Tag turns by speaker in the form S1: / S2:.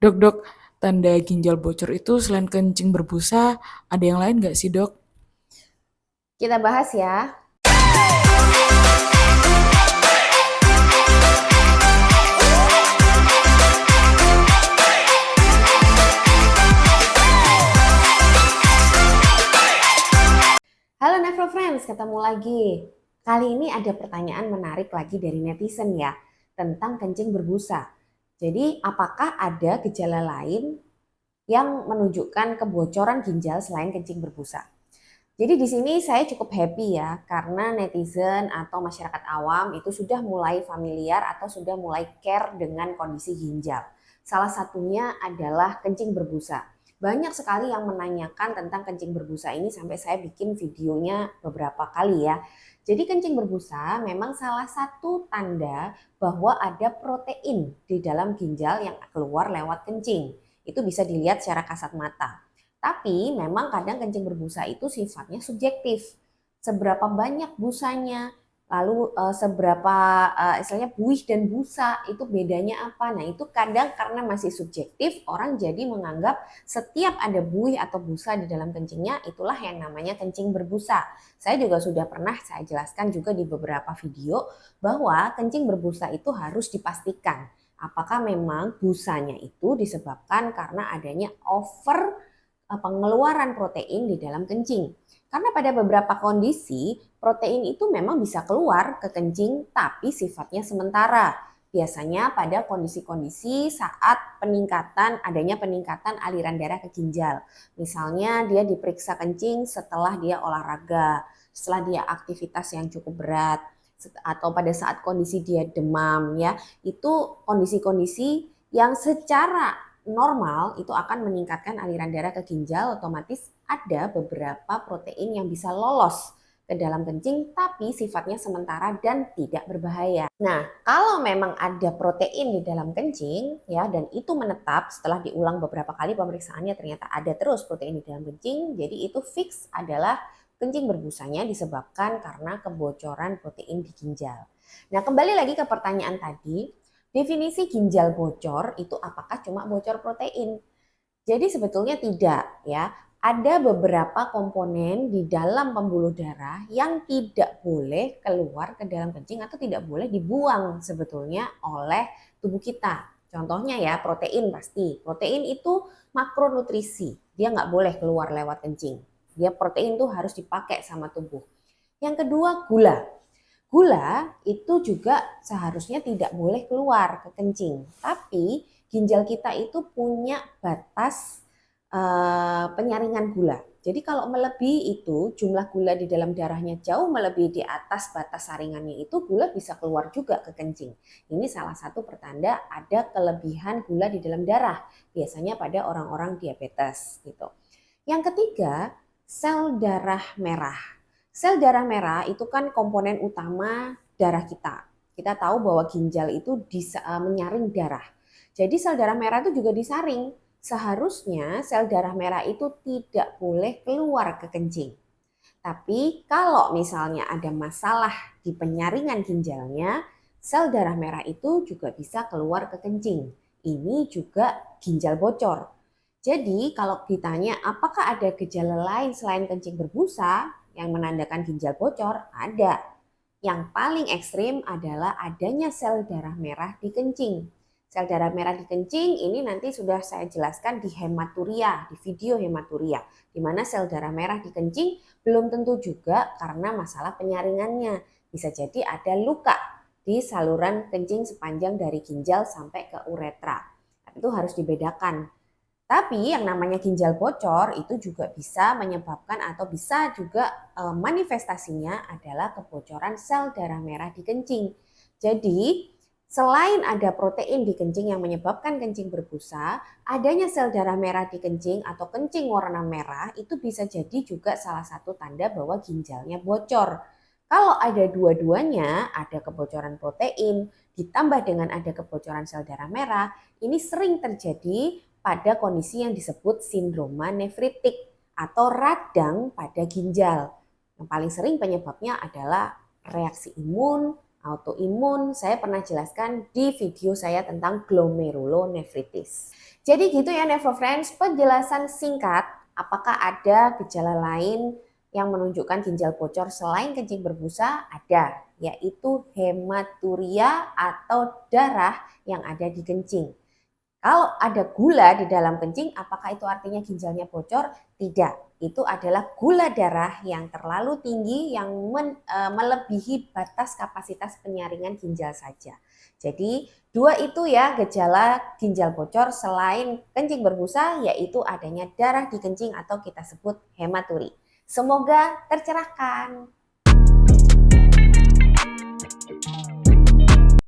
S1: Dok, dok, tanda ginjal bocor itu selain kencing berbusa, ada yang lain nggak sih, dok?
S2: Kita bahas ya. Halo Never Friends, ketemu lagi. Kali ini ada pertanyaan menarik lagi dari netizen ya, tentang kencing berbusa. Jadi, apakah ada gejala lain yang menunjukkan kebocoran ginjal selain kencing berbusa? Jadi di sini saya cukup happy ya, karena netizen atau masyarakat awam itu sudah mulai familiar atau sudah mulai care dengan kondisi ginjal. Salah satunya adalah kencing berbusa. Banyak sekali yang menanyakan tentang kencing berbusa ini sampai saya bikin videonya beberapa kali ya. Jadi kencing berbusa memang salah satu tanda bahwa ada protein di dalam ginjal yang keluar lewat kencing. Itu bisa dilihat secara kasat mata. Tapi memang kadang kencing berbusa itu sifatnya subjektif. Seberapa banyak busanya, lalu seberapa istilahnya buih dan busa itu bedanya apa? Nah itu kadang karena masih subjektif orang jadi menganggap setiap ada buih atau busa di dalam kencingnya itulah yang namanya kencing berbusa. Saya juga sudah pernah saya jelaskan juga di beberapa video bahwa kencing berbusa itu harus dipastikan apakah memang busanya itu disebabkan karena adanya pengeluaran protein di dalam kencing. Karena pada beberapa kondisi protein itu memang bisa keluar ke kencing tapi sifatnya sementara. Biasanya pada kondisi-kondisi saat adanya peningkatan aliran darah ke ginjal. Misalnya dia diperiksa kencing setelah dia olahraga, setelah dia aktivitas yang cukup berat, atau pada saat kondisi dia demam ya. Itu kondisi-kondisi yang secara normal itu akan meningkatkan aliran darah ke ginjal, otomatis ada beberapa protein yang bisa lolos ke dalam kencing tapi sifatnya sementara dan tidak berbahaya. Nah, kalau memang ada protein di dalam kencing ya dan itu menetap setelah diulang beberapa kali pemeriksaannya ternyata ada terus protein di dalam kencing, jadi itu fix adalah kencing berbusanya disebabkan karena kebocoran protein di ginjal. Nah, kembali lagi ke pertanyaan tadi, definisi ginjal bocor itu apakah cuma bocor protein? Jadi sebetulnya tidak ya. Ada beberapa komponen di dalam pembuluh darah yang tidak boleh keluar ke dalam kencing atau tidak boleh dibuang sebetulnya oleh tubuh kita. Contohnya ya protein pasti. Protein itu makronutrisi. Dia nggak boleh keluar lewat kencing. Dia protein tuh harus dipakai sama tubuh. Yang kedua gula. Gula itu juga seharusnya tidak boleh keluar ke kencing. Tapi ginjal kita itu punya batas penyaringan gula. Jadi kalau melebihi itu jumlah gula di dalam darahnya jauh melebihi di atas batas saringannya itu gula bisa keluar juga ke kencing. Ini salah satu pertanda ada kelebihan gula di dalam darah. Biasanya pada orang-orang diabetes gitu. Yang ketiga, sel darah merah. Sel darah merah itu kan komponen utama darah kita. Kita tahu bahwa ginjal itu menyaring darah. Jadi sel darah merah itu juga disaring. Seharusnya sel darah merah itu tidak boleh keluar ke kencing. Tapi kalau misalnya ada masalah di penyaringan ginjalnya, sel darah merah itu juga bisa keluar ke kencing. Ini juga ginjal bocor. Jadi kalau ditanya apakah ada gejala lain selain kencing berbusa yang menandakan ginjal bocor? Ada. Yang paling ekstrim adalah adanya sel darah merah di kencing. Sel darah merah di kencing ini nanti sudah saya jelaskan di hematuria, di video hematuria, di mana sel darah merah di kencing belum tentu juga karena masalah penyaringannya. Bisa jadi ada luka di saluran kencing sepanjang dari ginjal sampai ke uretra. Itu harus dibedakan. Tapi yang namanya ginjal bocor itu juga bisa menyebabkan atau bisa juga manifestasinya adalah kebocoran sel darah merah di kencing. Jadi selain ada protein di kencing yang menyebabkan kencing berbusa, adanya sel darah merah di kencing atau kencing warna merah itu bisa jadi juga salah satu tanda bahwa ginjalnya bocor. Kalau ada dua-duanya, ada kebocoran protein ditambah dengan ada kebocoran sel darah merah, ini sering terjadi pada kondisi yang disebut sindroma nefritik atau radang pada ginjal. Yang paling sering penyebabnya adalah reaksi imun autoimun saya pernah jelaskan di video saya tentang glomerulonefritis. Jadi gitu ya Nefrofriends, penjelasan singkat apakah ada gejala lain yang menunjukkan ginjal bocor selain kencing berbusa? Ada, yaitu hematuria atau darah yang ada di kencing. Kalau ada gula di dalam kencing, apakah itu artinya ginjalnya bocor? Tidak, itu adalah gula darah yang terlalu tinggi yang melebihi batas kapasitas penyaringan ginjal saja. Jadi dua itu ya gejala ginjal bocor selain kencing berbusa, yaitu adanya darah di kencing atau kita sebut hematuri. Semoga tercerahkan.